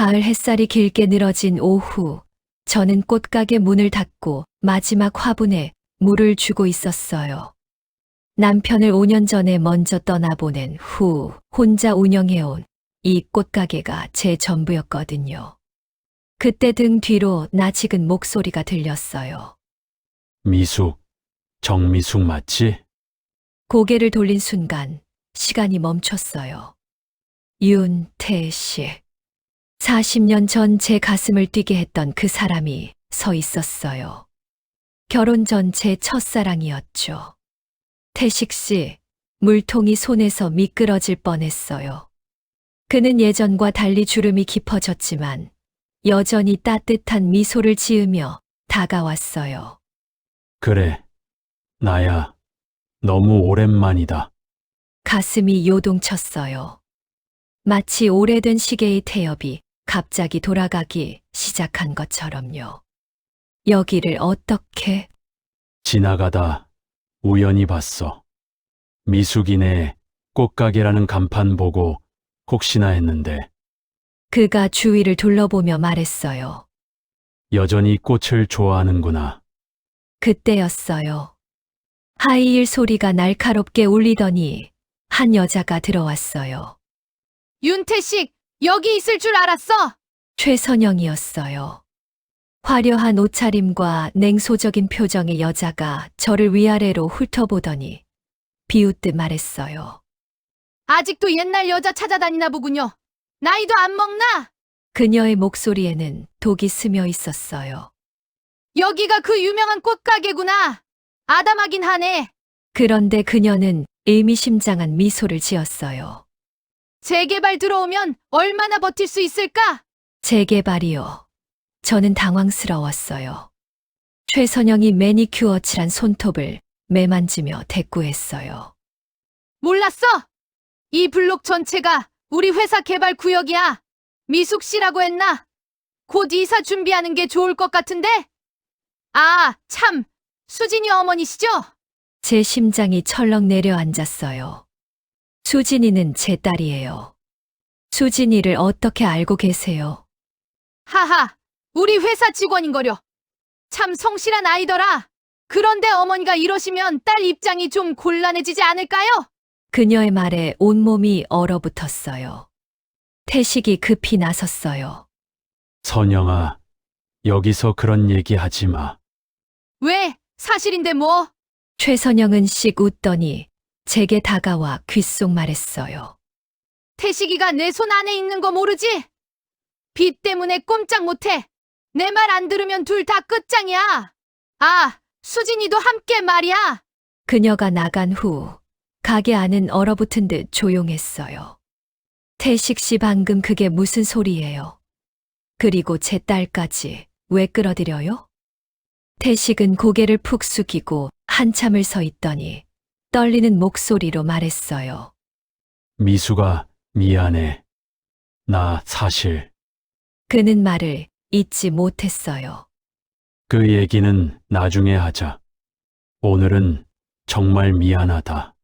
가을 햇살이 길게 늘어진 오후, 저는 꽃가게 문을 닫고 마지막 화분에 물을 주고 있었어요. 남편을 5년 전에 먼저 떠나보낸 후 혼자 운영해온 이 꽃가게가 제 전부였거든요. 그때 등 뒤로 낯익은 목소리가 들렸어요. 미숙, 정미숙 맞지? 고개를 돌린 순간 시간이 멈췄어요. 윤태식. 40년 전 제 가슴을 뛰게 했던 그 사람이 서 있었어요. 결혼 전 제 첫사랑이었죠. 태식 씨, 물통이 손에서 미끄러질 뻔했어요. 그는 예전과 달리 주름이 깊어졌지만 여전히 따뜻한 미소를 지으며 다가왔어요. 그래, 나야. 너무 오랜만이다. 가슴이 요동쳤어요. 마치 오래된 시계의 태엽이 갑자기 돌아가기 시작한 것처럼요. 여기를 어떻게? 지나가다 우연히 봤어. 미숙이네 꽃가게라는 간판 보고 혹시나 했는데 그가 주위를 둘러보며 말했어요. 여전히 꽃을 좋아하는구나. 그때였어요. 하이힐 소리가 날카롭게 울리더니 한 여자가 들어왔어요. 윤태식, 여기 있을 줄 알았어! 최선영이었어요. 화려한 옷차림과 냉소적인 표정의 여자가 저를 위아래로 훑어보더니 비웃듯 말했어요. 아직도 옛날 여자 찾아다니나 보군요. 나이도 안 먹나? 그녀의 목소리에는 독이 스며 있었어요. 여기가 그 유명한 꽃가게구나. 아담하긴 하네. 그런데 그녀는 의미심장한 미소를 지었어요. 재개발 들어오면 얼마나 버틸 수 있을까? 재개발이요. 저는 당황스러웠어요. 최선영이 매니큐어 칠한 손톱을 매만지며 대꾸했어요. 몰랐어? 이 블록 전체가 우리 회사 개발 구역이야. 미숙 씨라고 했나? 곧 이사 준비하는 게 좋을 것 같은데? 아, 참. 수진이 어머니시죠? 제 심장이 철렁 내려앉았어요. 수진이는 제 딸이에요. 수진이를 어떻게 알고 계세요? 하하, 우리 회사 직원인거려. 참 성실한 아이더라. 그런데 어머니가 이러시면 딸 입장이 좀 곤란해지지 않을까요? 그녀의 말에 온몸이 얼어붙었어요. 태식이 급히 나섰어요. 선영아, 여기서 그런 얘기 하지 마. 왜? 사실인데 뭐? 최선영은 씩 웃더니 제게 다가와 귓속 말했어요. 태식이가 내 손 안에 있는 거 모르지? 빚 때문에 꼼짝 못해. 내 말 안 들으면 둘 다 끝장이야. 아, 수진이도 함께 말이야. 그녀가 나간 후 가게 안은 얼어붙은 듯 조용했어요. 태식 씨 방금 그게 무슨 소리예요? 그리고 제 딸까지 왜 끌어들여요? 태식은 고개를 푹 숙이고 한참을 서 있더니 떨리는 목소리로 말했어요. 미숙아, 미안해. 나 사실 그는 말을 잊지 못했어요. 그 얘기는 나중에 하자. 오늘은 정말 미안하다.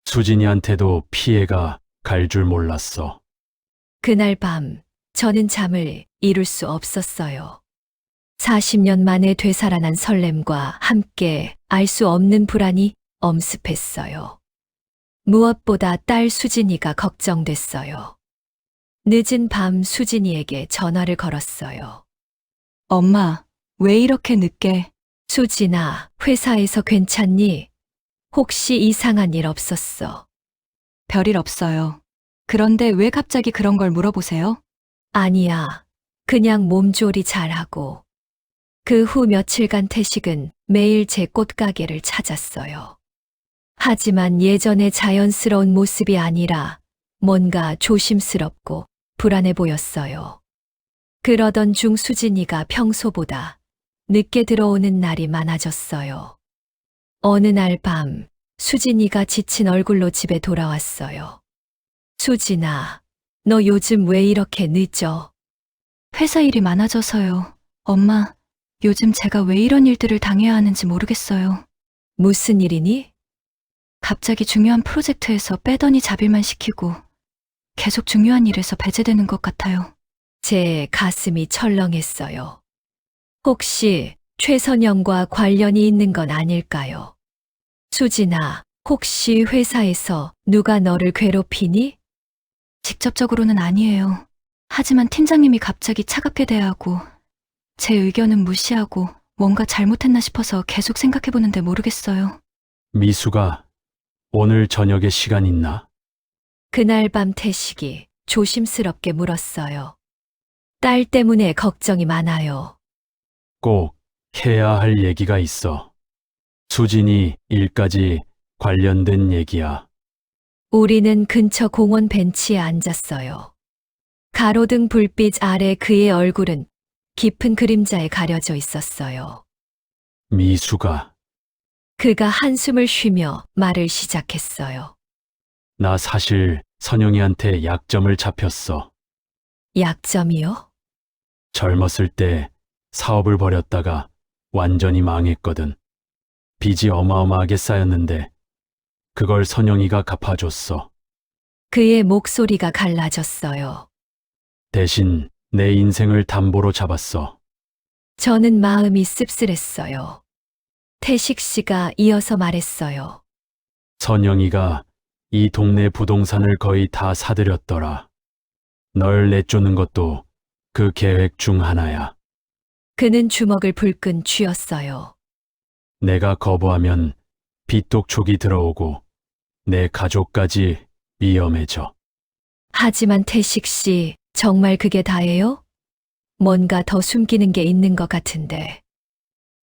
수진이한테도 피해가 갈 줄 몰랐어. 그날 밤 저는 잠을 이룰 수 없었어요. 40년 만에 되살아난 설렘과 함께 알 수 없는 불안이 엄습했어요. 무엇보다 딸 수진이가 걱정됐어요. 늦은 밤 수진이에게 전화를 걸었어요. 엄마, 왜 이렇게 늦게? 수진아, 회사에서 괜찮니? 혹시 이상한 일 없었어? 별일 없어요. 그런데 왜 갑자기 그런 걸 물어보세요? 아니야. 그냥 몸조리 잘하고. 그 후 며칠간 태식은 매일 제 꽃가게를 찾았어요. 하지만 예전의 자연스러운 모습이 아니라 뭔가 조심스럽고 불안해 보였어요. 그러던 중 수진이가 평소보다 늦게 들어오는 날이 많아졌어요. 어느 날 밤 수진이가 지친 얼굴로 집에 돌아왔어요. 수진아, 너 요즘 왜 이렇게 늦어? 회사 일이 많아져서요. 엄마, 요즘 제가 왜 이런 일들을 당해야 하는지 모르겠어요. 무슨 일이니? 갑자기 중요한 프로젝트에서 빼더니 잡일만 시키고 계속 중요한 일에서 배제되는 것 같아요. 제 가슴이 철렁했어요. 혹시 최선영과 관련이 있는 건 아닐까요? 수진아, 혹시 회사에서 누가 너를 괴롭히니? 직접적으로는 아니에요. 하지만 팀장님이 갑자기 차갑게 대하고 제 의견은 무시하고 뭔가 잘못했나 싶어서 계속 생각해보는데 모르겠어요. 미수가 오늘 저녁에 시간 있나? 그날 밤 태식이 조심스럽게 물었어요. 딸 때문에 걱정이 많아요. 꼭 해야 할 얘기가 있어. 수진이 일까지 관련된 얘기야. 우리는 근처 공원 벤치에 앉았어요. 가로등 불빛 아래 그의 얼굴은 깊은 그림자에 가려져 있었어요. 미수가 그가 한숨을 쉬며 말을 시작했어요. 나 사실 선영이한테 약점을 잡혔어. 약점이요? 젊었을 때 사업을 벌였다가 완전히 망했거든. 빚이 어마어마하게 쌓였는데 그걸 선영이가 갚아줬어. 그의 목소리가 갈라졌어요. 대신 내 인생을 담보로 잡았어. 저는 마음이 씁쓸했어요. 태식 씨가 이어서 말했어요. 선영이가 이 동네 부동산을 거의 다 사들였더라. 널 내쫓는 것도 그 계획 중 하나야. 그는 주먹을 불끈 쥐었어요. 내가 거부하면 빚독촉이 들어오고 내 가족까지 위험해져. 하지만 태식 씨, 정말 그게 다예요? 뭔가 더 숨기는 게 있는 것 같은데.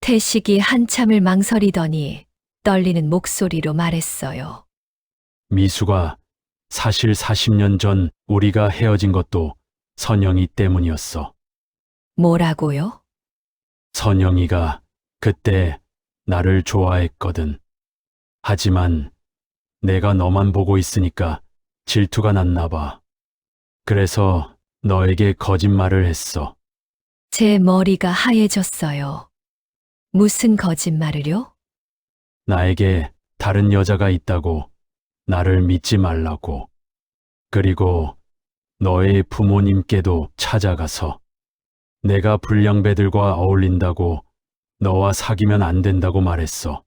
태식이 한참을 망설이더니 떨리는 목소리로 말했어요. 미수가 사실 40년 전 우리가 헤어진 것도 선영이 때문이었어. 뭐라고요? 선영이가 그때 나를 좋아했거든. 하지만 내가 너만 보고 있으니까 질투가 났나 봐. 그래서 너에게 거짓말을 했어. 제 머리가 하얘졌어요. 무슨 거짓말을요? 나에게 다른 여자가 있다고, 나를 믿지 말라고. 그리고 너의 부모님께도 찾아가서 내가 불량배들과 어울린다고, 너와 사귀면 안 된다고 말했어.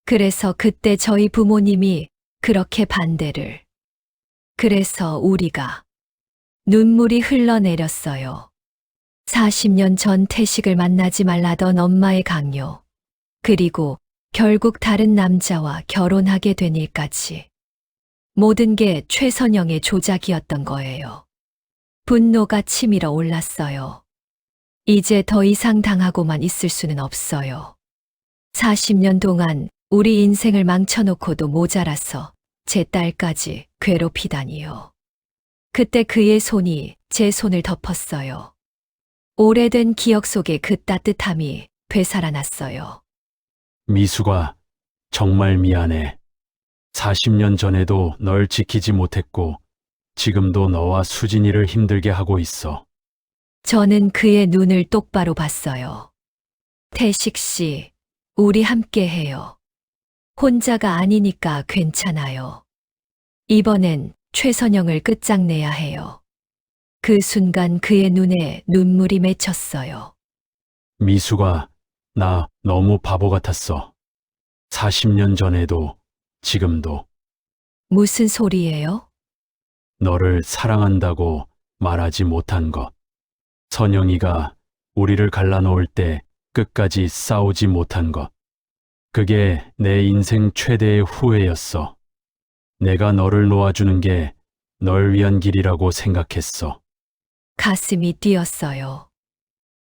그래서 그때 저희 부모님이 그렇게 반대를. 그래서 우리가 눈물이 흘러내렸어요. 40년 전 태식을 만나지 말라던 엄마의 강요. 그리고 결국 다른 남자와 결혼하게 된 일까지. 모든 게 최선영의 조작이었던 거예요. 분노가 치밀어 올랐어요. 이제 더 이상 당하고만 있을 수는 없어요. 40년 동안 우리 인생을 망쳐놓고도 모자라서 제 딸까지 괴롭히다니요. 그때 그의 손이 제 손을 덮었어요. 오래된 기억 속에 그 따뜻함이 되살아났어요. 미수가 정말 미안해. 40년 전에도 널 지키지 못했고 지금도 너와 수진이를 힘들게 하고 있어. 저는 그의 눈을 똑바로 봤어요. 태식 씨, 우리 함께 해요. 혼자가 아니니까 괜찮아요. 이번엔 최선영을 끝장내야 해요. 그 순간 그의 눈에 눈물이 맺혔어요. 미수가 나 너무 바보 같았어. 40년 전에도 지금도 무슨 소리예요? 너를 사랑한다고 말하지 못한 것. 선영이가 우리를 갈라놓을 때 끝까지 싸우지 못한 것. 그게 내 인생 최대의 후회였어. 내가 너를 놓아주는 게 널 위한 길이라고 생각했어. 가슴이 뛰었어요.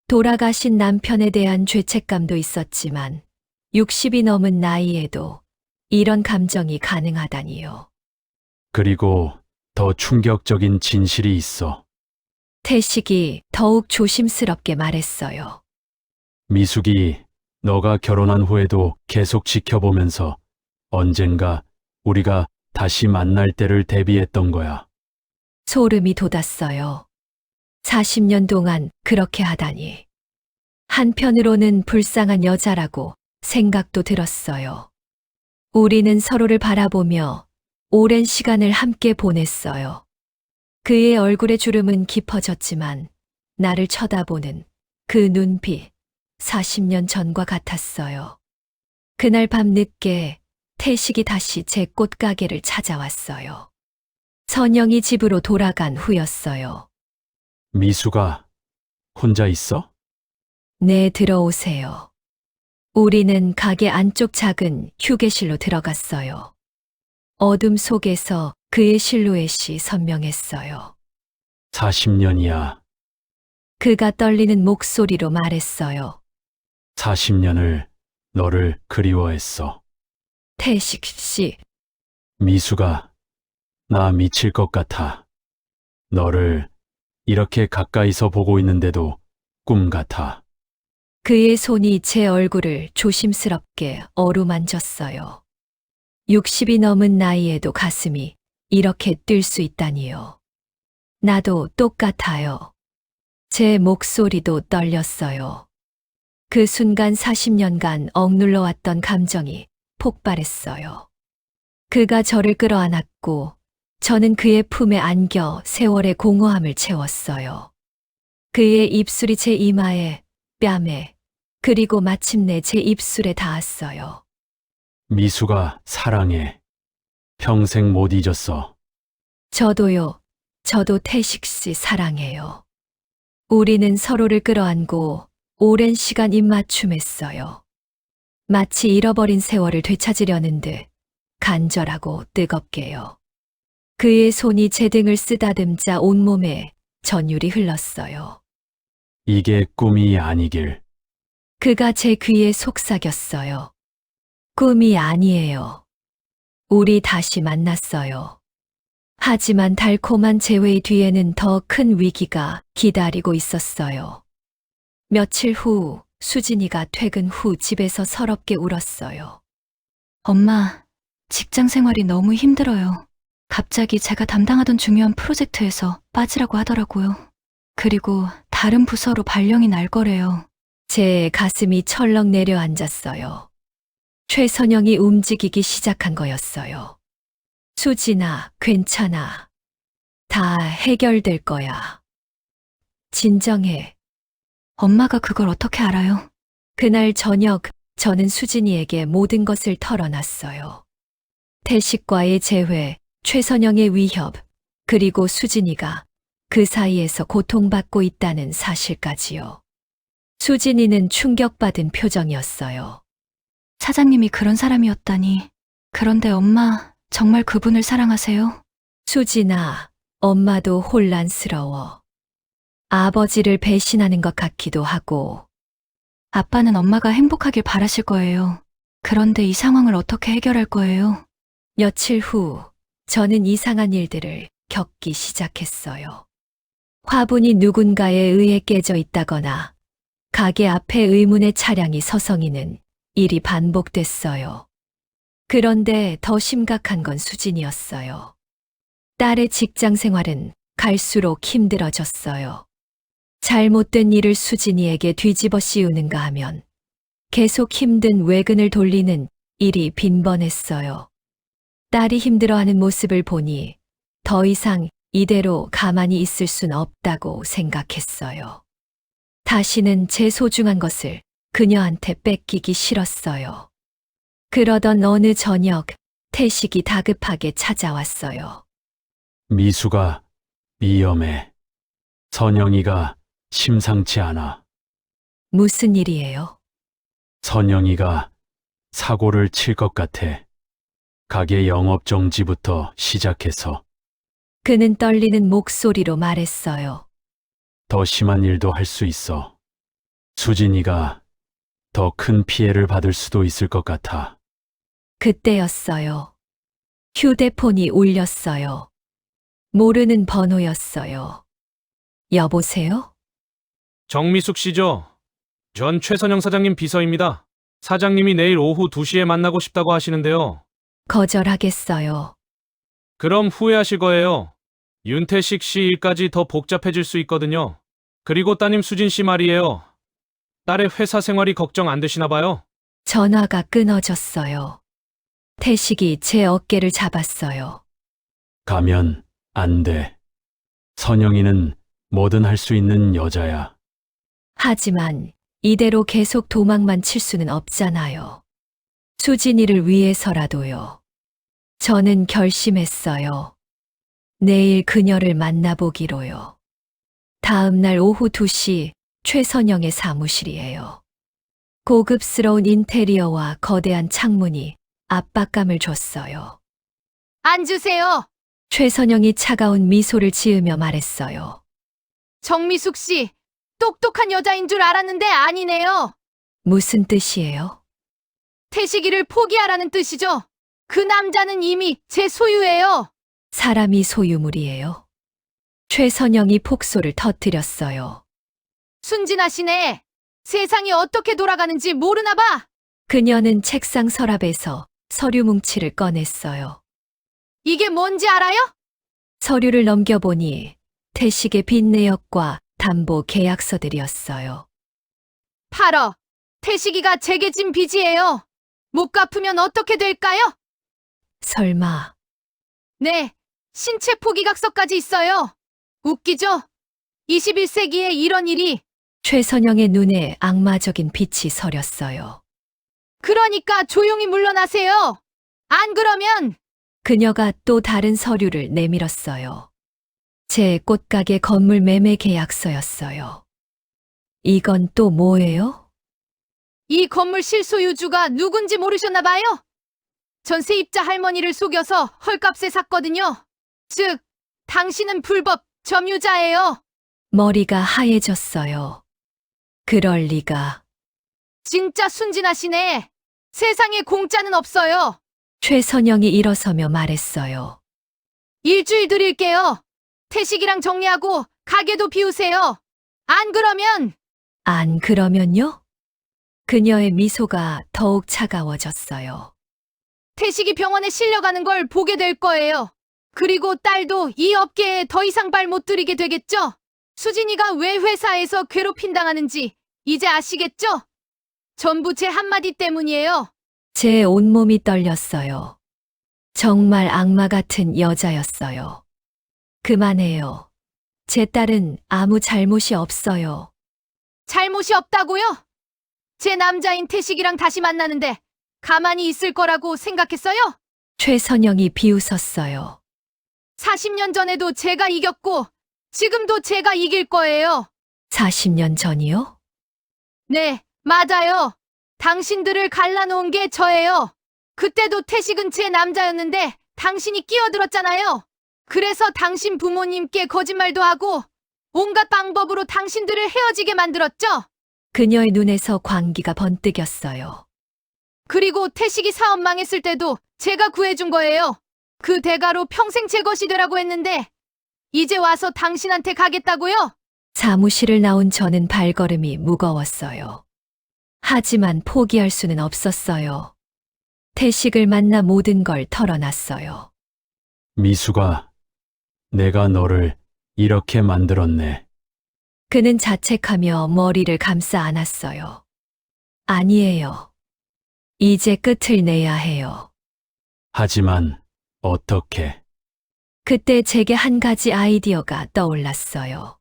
돌아가신 남편에 대한 죄책감도 있었지만 60이 넘은 나이에도 이런 감정이 가능하다니요. 그리고 더 충격적인 진실이 있어. 태식이 더욱 조심스럽게 말했어요. 미숙이 너가 결혼한 후에도 계속 지켜보면서 언젠가 우리가 다시 만날 때를 대비했던 거야. 소름이 돋았어요. 40년 동안 그렇게 하다니. 한편으로는 불쌍한 여자라고 생각도 들었어요. 우리는 서로를 바라보며 오랜 시간을 함께 보냈어요. 그의 얼굴의 주름은 깊어졌지만 나를 쳐다보는 그 눈빛, 40년 전과 같았어요. 그날 밤 늦게 태식이 다시 제 꽃가게를 찾아왔어요. 선영이 집으로 돌아간 후였어요. 미수가 혼자 있어? 네, 들어오세요. 우리는 가게 안쪽 작은 휴게실로 들어갔어요. 어둠 속에서 그의 실루엣이 선명했어요. 40년이야. 그가 떨리는 목소리로 말했어요. 40년을 너를 그리워했어. 태식 씨, 미수가 나 미칠 것 같아. 너를 이렇게 가까이서 보고 있는데도 꿈 같아. 그의 손이 제 얼굴을 조심스럽게 어루만졌어요. 60이 넘은 나이에도 가슴이 이렇게 뛸 수 있다니요. 나도 똑같아요. 제 목소리도 떨렸어요. 그 순간 40년간 억눌러왔던 감정이 폭발했어요. 그가 저를 끌어안았고 저는 그의 품에 안겨 세월의 공허함을 채웠어요. 그의 입술이 제 이마에, 뺨에, 그리고 마침내 제 입술에 닿았어요. 미수가 사랑해. 평생 못 잊었어. 저도요. 저도 태식 씨 사랑해요. 우리는 서로를 끌어안고 오랜 시간 입맞춤했어요. 마치 잃어버린 세월을 되찾으려는 듯 간절하고 뜨겁게요. 그의 손이 제 등을 쓰다듬자 온몸에 전율이 흘렀어요. 이게 꿈이 아니길. 그가 제 귀에 속삭였어요. 꿈이 아니에요. 우리 다시 만났어요. 하지만 달콤한 재회 뒤에는 더 큰 위기가 기다리고 있었어요. 며칠 후 수진이가 퇴근 후 집에서 서럽게 울었어요. 엄마, 직장 생활이 너무 힘들어요. 갑자기 제가 담당하던 중요한 프로젝트에서 빠지라고 하더라고요. 그리고 다른 부서로 발령이 날 거래요. 제 가슴이 철렁 내려앉았어요. 최선영이 움직이기 시작한 거였어요. 수진아, 괜찮아. 다 해결될 거야. 진정해. 엄마가 그걸 어떻게 알아요? 그날 저녁 저는 수진이에게 모든 것을 털어놨어요. 태식과의 재회, 최선영의 위협, 그리고 수진이가 그 사이에서 고통받고 있다는 사실까지요. 수진이는 충격받은 표정이었어요. 사장님이 그런 사람이었다니. 그런데 엄마, 정말 그분을 사랑하세요? 수진아, 엄마도 혼란스러워. 아버지를 배신하는 것 같기도 하고. 아빠는 엄마가 행복하길 바라실 거예요. 그런데 이 상황을 어떻게 해결할 거예요? 며칠 후 저는 이상한 일들을 겪기 시작했어요. 화분이 누군가에 의해 깨져 있다거나 가게 앞에 의문의 차량이 서성이는 일이 반복됐어요. 그런데 더 심각한 건 수진이었어요. 딸의 직장 생활은 갈수록 힘들어졌어요. 잘못된 일을 수진이에게 뒤집어 씌우는가 하면 계속 힘든 외근을 돌리는 일이 빈번했어요. 딸이 힘들어하는 모습을 보니 더 이상 이대로 가만히 있을 순 없다고 생각했어요. 다시는 제 소중한 것을 그녀한테 뺏기기 싫었어요. 그러던 어느 저녁 태식이 다급하게 찾아왔어요. 미수가 위험해. 선영이가 심상치 않아. 무슨 일이에요? 선영이가 사고를 칠 것 같아. 가게 영업 정지부터 시작해서 그는 떨리는 목소리로 말했어요. 더 심한 일도 할 수 있어. 수진이가 더 큰 피해를 받을 수도 있을 것 같아. 그때였어요. 휴대폰이 울렸어요. 모르는 번호였어요. 여보세요? 정미숙 씨죠? 전 최선영 사장님 비서입니다. 사장님이 내일 오후 2시에 만나고 싶다고 하시는데요. 거절하겠어요. 그럼 후회하실 거예요. 윤태식 씨 일까지 더 복잡해질 수 있거든요. 그리고 따님 수진 씨 말이에요. 딸의 회사 생활이 걱정 안 되시나 봐요. 전화가 끊어졌어요. 태식이 제 어깨를 잡았어요. 가면 안 돼. 선영이는 뭐든 할 수 있는 여자야. 하지만 이대로 계속 도망만 칠 수는 없잖아요. 수진이를 위해서라도요. 저는 결심했어요. 내일 그녀를 만나보기로요. 다음 날 오후 2시 최선영의 사무실이에요. 고급스러운 인테리어와 거대한 창문이 압박감을 줬어요. 앉으세요. 최선영이 차가운 미소를 지으며 말했어요. 정미숙 씨, 똑똑한 여자인 줄 알았는데 아니네요. 무슨 뜻이에요? 태식이를 포기하라는 뜻이죠. 그 남자는 이미 제 소유예요. 사람이 소유물이에요. 최선영이 폭소를 터뜨렸어요. 순진하시네. 세상이 어떻게 돌아가는지 모르나 봐. 그녀는 책상 서랍에서 서류 뭉치를 꺼냈어요. 이게 뭔지 알아요? 서류를 넘겨보니 태식의 빚 내역과 담보 계약서들이었어요. 8억. 태식이가 제게 진 빚이에요. 못 갚으면 어떻게 될까요? 설마 네, 신체 포기각서까지 있어요. 웃기죠? 21세기에 이런 일이. 최선영의 눈에 악마적인 빛이 서렸어요. 그러니까 조용히 물러나세요. 안 그러면 그녀가 또 다른 서류를 내밀었어요. 제 꽃가게 건물 매매 계약서였어요. 이건 또 뭐예요? 이 건물 실소유주가 누군지 모르셨나 봐요? 전세입자 할머니를 속여서 헐값에 샀거든요. 즉, 당신은 불법 점유자예요. 머리가 하얘졌어요. 그럴 리가. 진짜 순진하시네. 세상에 공짜는 없어요. 최선영이 일어서며 말했어요. 일주일 드릴게요. 태식이랑 정리하고 가게도 비우세요. 안 그러면 안 그러면요? 그녀의 미소가 더욱 차가워졌어요. 태식이 병원에 실려가는 걸 보게 될 거예요. 그리고 딸도 이 업계에 더 이상 발 못 들이게 되겠죠? 수진이가 왜 회사에서 괴롭힘당하는지 이제 아시겠죠? 전부 제 한마디 때문이에요. 제 온몸이 떨렸어요. 정말 악마 같은 여자였어요. 그만해요. 제 딸은 아무 잘못이 없어요. 잘못이 없다고요? 제 남자인 태식이랑 다시 만나는데 가만히 있을 거라고 생각했어요? 최선영이 비웃었어요. 40년 전에도 제가 이겼고 지금도 제가 이길 거예요. 40년 전이요? 네, 맞아요. 당신들을 갈라놓은 게 저예요. 그때도 태식은 제 남자였는데 당신이 끼어들었잖아요. 그래서 당신 부모님께 거짓말도 하고 온갖 방법으로 당신들을 헤어지게 만들었죠. 그녀의 눈에서 광기가 번뜩였어요. 그리고 태식이 사업 망했을 때도 제가 구해준 거예요. 그 대가로 평생 제 것이 되라고 했는데 이제 와서 당신한테 가겠다고요? 사무실을 나온 저는 발걸음이 무거웠어요. 하지만 포기할 수는 없었어요. 태식을 만나 모든 걸 털어놨어요. 미수가 내가 너를 이렇게 만들었네. 그는 자책하며 머리를 감싸 안았어요. 아니에요. 이제 끝을 내야 해요. 하지만 어떻게? 그때 제게 한 가지 아이디어가 떠올랐어요.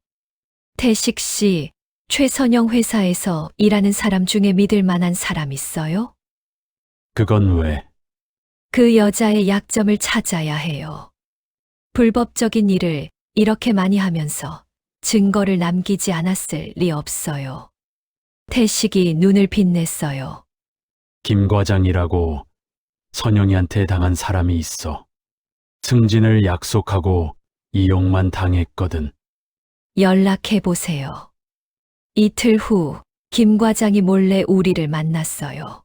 태식 씨, 최선영 회사에서 일하는 사람 중에 믿을 만한 사람 있어요? 그건 왜? 그 여자의 약점을 찾아야 해요. 불법적인 일을 이렇게 많이 하면서 증거를 남기지 않았을 리 없어요. 태식이 눈을 빛냈어요. 김 과장이라고 선영이한테 당한 사람이 있어. 승진을 약속하고 이용만 당했거든. 연락해보세요. 이틀 후, 김 과장이 몰래 우리를 만났어요.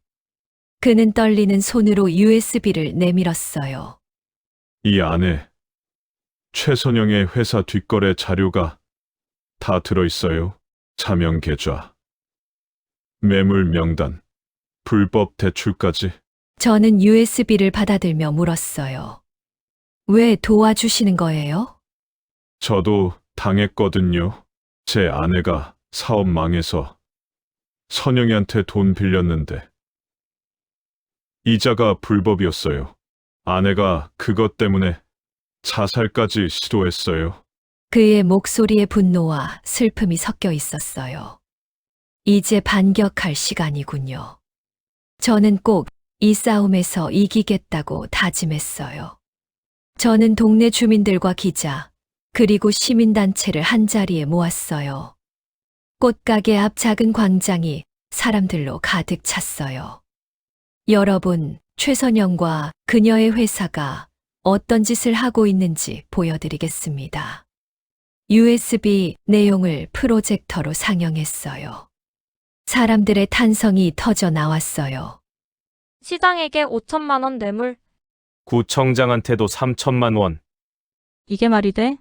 그는 떨리는 손으로 USB를 내밀었어요. 이 안에 최선영의 회사 뒷거래 자료가 다 들어있어요. 차명 계좌, 매물 명단, 불법 대출까지. 저는 USB를 받아들며 물었어요. 왜 도와주시는 거예요? 저도 당했거든요. 제 아내가 사업 망해서 선영이한테 돈 빌렸는데 이자가 불법이었어요. 아내가 그것 때문에 자살까지 시도했어요. 그의 목소리에 분노와 슬픔이 섞여 있었어요. 이제 반격할 시간이군요. 저는 꼭 이 싸움에서 이기겠다고 다짐했어요. 저는 동네 주민들과 기자, 그리고 시민단체를 한자리에 모았어요. 꽃가게 앞 작은 광장이 사람들로 가득 찼어요. 여러분, 최선영과 그녀의 회사가 어떤 짓을 하고 있는지 보여드리겠습니다. USB 내용을 프로젝터로 상영했어요. 사람들의 탄성이 터져 나왔어요. 시장에게 5천만 원 뇌물. 구청장한테도 3천만 원. 이게 말이 돼?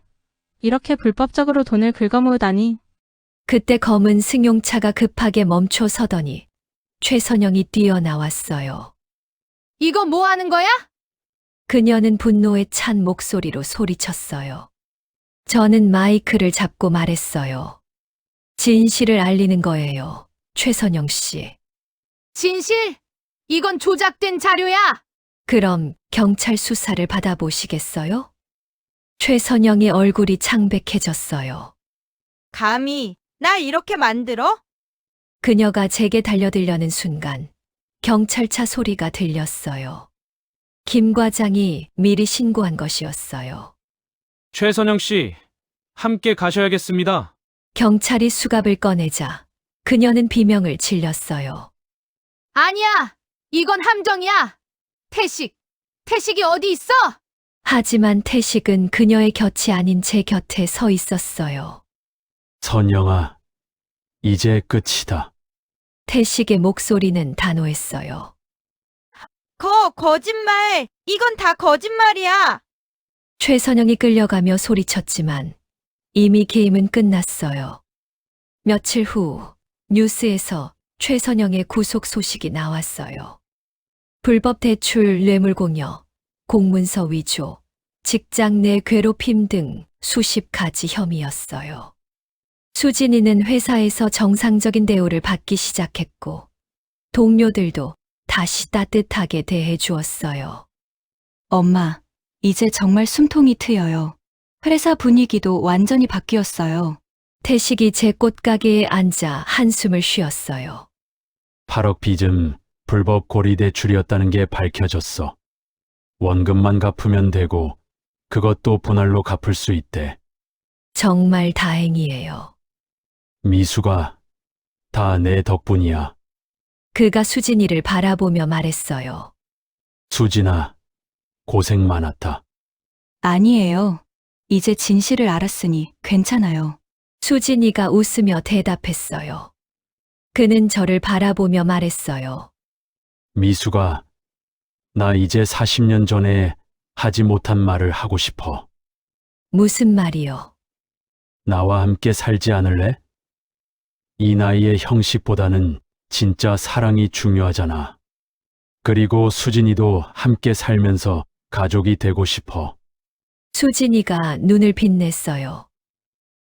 이렇게 불법적으로 돈을 긁어모으다니. 그때 검은 승용차가 급하게 멈춰 서더니 최선영이 뛰어나왔어요. 이거 뭐 하는 거야? 그녀는 분노에 찬 목소리로 소리쳤어요. 저는 마이크를 잡고 말했어요. 진실을 알리는 거예요, 최선영 씨. 진실? 이건 조작된 자료야. 그럼 경찰 수사를 받아보시겠어요? 최선영의 얼굴이 창백해졌어요. 감히 날 이렇게 만들어? 그녀가 제게 달려들려는 순간 경찰차 소리가 들렸어요. 김 과장이 미리 신고한 것이었어요. 최선영 씨, 함께 가셔야겠습니다. 경찰이 수갑을 꺼내자 그녀는 비명을 질렀어요. 아니야. 이건 함정이야. 태식이 어디 있어? 하지만 태식은 그녀의 곁이 아닌 제 곁에 서 있었어요. 선영아, 이제 끝이다. 태식의 목소리는 단호했어요. 거짓말! 이건 다 거짓말이야! 최선영이 끌려가며 소리쳤지만 이미 게임은 끝났어요. 며칠 후 뉴스에서 최선영의 구속 소식이 나왔어요. 불법 대출, 뇌물공여, 공문서 위조, 직장 내 괴롭힘 등 수십 가지 혐의였어요. 수진이는 회사에서 정상적인 대우를 받기 시작했고 동료들도 다시 따뜻하게 대해 주었어요. 엄마, 이제 정말 숨통이 트여요. 회사 분위기도 완전히 바뀌었어요. 태식이 제 꽃가게에 앉아 한숨을 쉬었어요. 8억 빚은 불법 고리 대출이었다는 게 밝혀졌어. 원금만 갚으면 되고 그것도 분할로 갚을 수 있대. 정말 다행이에요. 미수가 다 내 덕분이야. 그가 수진이를 바라보며 말했어요. 수진아, 고생 많았다. 아니에요. 이제 진실을 알았으니 괜찮아요. 수진이가 웃으며 대답했어요. 그는 저를 바라보며 말했어요. 미수가, 나 이제 40년 전에 하지 못한 말을 하고 싶어. 무슨 말이요? 나와 함께 살지 않을래? 이 나이에 형식보다는 진짜 사랑이 중요하잖아. 그리고 수진이도 함께 살면서 가족이 되고 싶어. 수진이가 눈을 빛냈어요.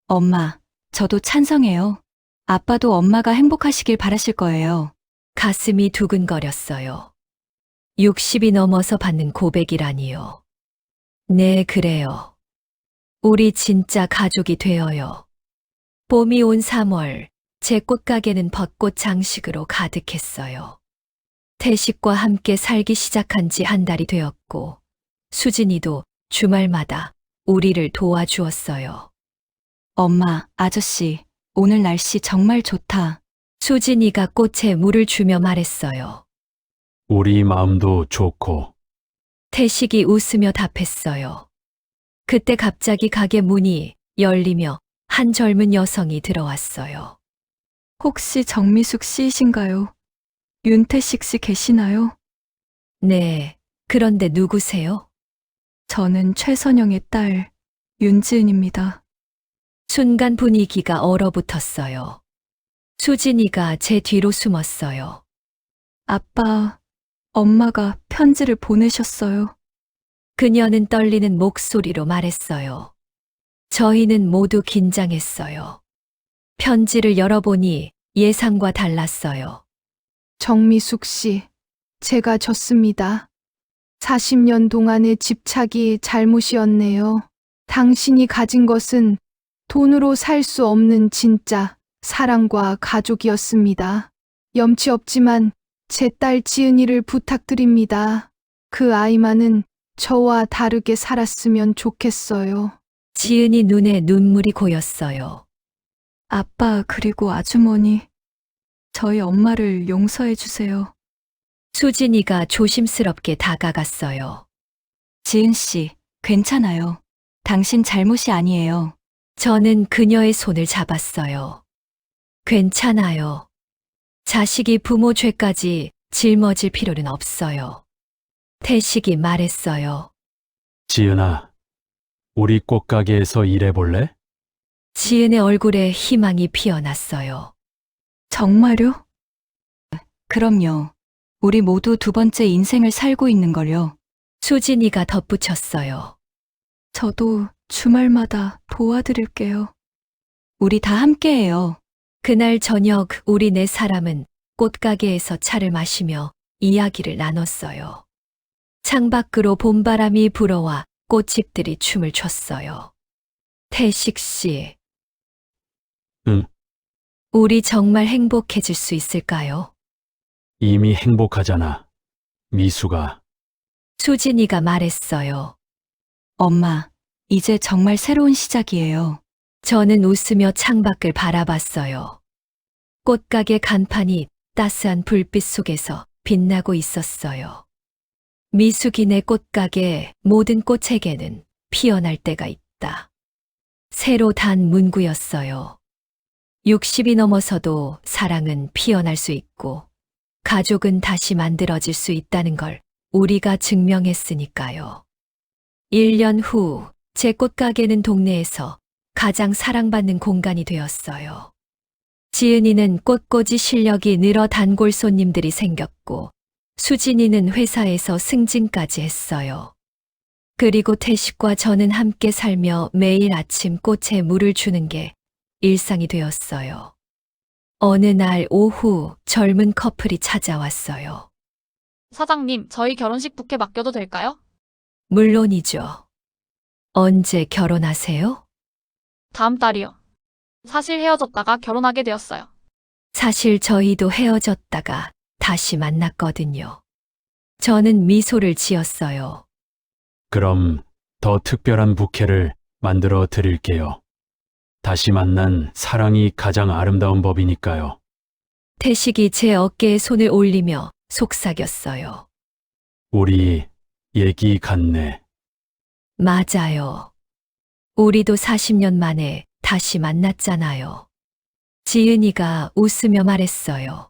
엄마, 저도 찬성해요. 아빠도 엄마가 행복하시길 바라실 거예요. 가슴이 두근거렸어요. 60이 넘어서 받는 고백이라니요. 네, 그래요. 우리 진짜 가족이 되어요. 봄이 온 3월, 제 꽃가게는 벚꽃 장식으로 가득했어요. 태식과 함께 살기 시작한 지 한 달이 되었고, 수진이도 주말마다 우리를 도와주었어요. 엄마, 아저씨, 오늘 날씨 정말 좋다. 수진이가 꽃에 물을 주며 말했어요. 우리 마음도 좋고. 태식이 웃으며 답했어요. 그때 갑자기 가게 문이 열리며 한 젊은 여성이 들어왔어요. 혹시 정미숙 씨이신가요? 윤태식 씨 계시나요? 네, 그런데 누구세요? 저는 최선영의 딸, 윤지은입니다. 순간 분위기가 얼어붙었어요. 수진이가 제 뒤로 숨었어요. 아빠, 엄마가 편지를 보내셨어요. 그녀는 떨리는 목소리로 말했어요. 저희는 모두 긴장했어요. 편지를 열어보니 예상과 달랐어요. 정미숙 씨, 제가 졌습니다. 40년 동안의 집착이 잘못이었네요. 당신이 가진 것은 돈으로 살 수 없는 진짜 사랑과 가족이었습니다. 염치 없지만 제 딸 지은이를 부탁드립니다. 그 아이만은 저와 다르게 살았으면 좋겠어요. 지은이 눈에 눈물이 고였어요. 아빠 그리고 아주머니, 저희 엄마를 용서해 주세요. 수진이가 조심스럽게 다가갔어요. 지은 씨, 괜찮아요. 당신 잘못이 아니에요. 저는 그녀의 손을 잡았어요. 괜찮아요. 자식이 부모 죄까지 짊어질 필요는 없어요. 태식이 말했어요. 지은아, 우리 꽃가게에서 일해볼래? 지은의 얼굴에 희망이 피어났어요. 정말요? 그럼요. 우리 모두 두 번째 인생을 살고 있는걸요. 수진이가 덧붙였어요. 저도 주말마다 도와드릴게요. 우리 다 함께해요. 그날 저녁 우리 네 사람은 꽃가게에서 차를 마시며 이야기를 나눴어요. 창밖으로 봄바람이 불어와 꽃집들이 춤을 췄어요. 태식 씨. 응. 우리 정말 행복해질 수 있을까요? 이미 행복하잖아. 미수가. 수진이가 말했어요. 엄마, 이제 정말 새로운 시작이에요. 저는 웃으며 창밖을 바라봤어요. 꽃가게 간판이 따스한 불빛 속에서 빛나고 있었어요. 미숙이네 꽃가게 모든 꽃에게는 피어날 때가 있다. 새로 단 문구였어요. 60이 넘어서도 사랑은 피어날 수 있고 가족은 다시 만들어질 수 있다는 걸 우리가 증명했으니까요. 1년 후 제 꽃가게는 동네에서 가장 사랑받는 공간이 되었어요. 지은이는 꽃꽂이 실력이 늘어 단골 손님들이 생겼고 수진이는 회사에서 승진까지 했어요. 그리고 태식과 저는 함께 살며 매일 아침 꽃에 물을 주는 게 일상이 되었어요. 어느 날 오후 젊은 커플이 찾아왔어요. 사장님, 저희 결혼식 부케 맡겨도 될까요? 물론이죠. 언제 결혼하세요? 다음 달이요. 사실 헤어졌다가 결혼하게 되었어요. 사실 저희도 헤어졌다가 다시 만났거든요. 저는 미소를 지었어요. 그럼 더 특별한 부케를 만들어 드릴게요. 다시 만난 사랑이 가장 아름다운 법이니까요. 태식이 제 어깨에 손을 올리며 속삭였어요. 우리 얘기 같네. 맞아요. 우리도 40년 만에 다시 만났잖아요. 지은이가 웃으며 말했어요.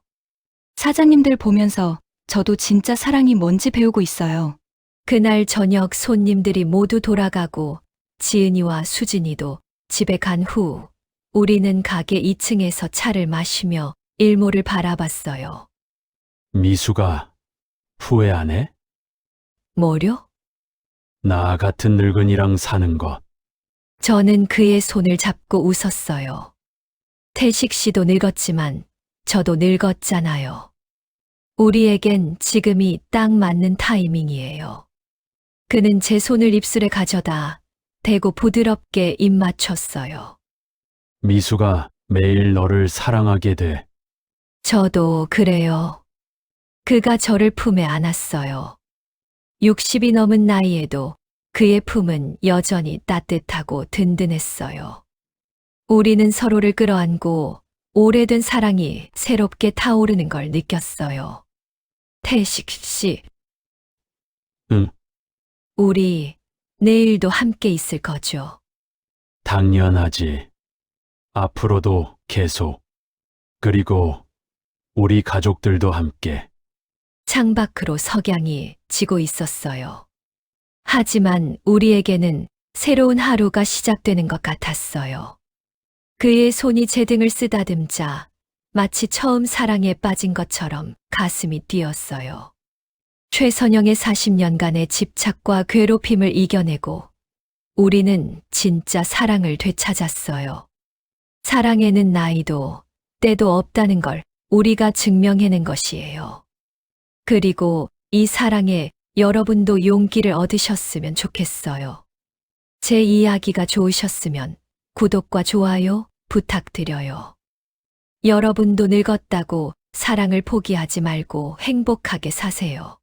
사장님들 보면서 저도 진짜 사랑이 뭔지 배우고 있어요. 그날 저녁 손님들이 모두 돌아가고 지은이와 수진이도 집에 간 후 우리는 가게 2층에서 차를 마시며 일몰을 바라봤어요. 미수가 후회 안 해? 뭐려? 나 같은 늙은이랑 사는 것. 저는 그의 손을 잡고 웃었어요. 태식 씨도 늙었지만 저도 늙었잖아요. 우리에겐 지금이 딱 맞는 타이밍이에요. 그는 제 손을 입술에 가져다 대고 부드럽게 입 맞췄어요. 미수가 매일 너를 사랑하게 돼. 저도 그래요. 그가 저를 품에 안았어요. 60이 넘은 나이에도 그의 품은 여전히 따뜻하고 든든했어요. 우리는 서로를 끌어안고 오래된 사랑이 새롭게 타오르는 걸 느꼈어요. 태식 씨. 응. 우리 내일도 함께 있을 거죠? 당연하지. 앞으로도 계속. 그리고 우리 가족들도 함께. 창밖으로 석양이 지고 있었어요. 하지만 우리에게는 새로운 하루가 시작되는 것 같았어요. 그의 손이 제 등을 쓰다듬자 마치 처음 사랑에 빠진 것처럼 가슴이 뛰었어요. 최선영의 40년간의 집착과 괴롭힘을 이겨내고 우리는 진짜 사랑을 되찾았어요. 사랑에는 나이도 때도 없다는 걸 우리가 증명해낸 것이에요. 그리고 이 사랑에 여러분도 용기를 얻으셨으면 좋겠어요. 제 이야기가 좋으셨으면 구독과 좋아요 부탁드려요. 여러분도 늙었다고 사랑을 포기하지 말고 행복하게 사세요.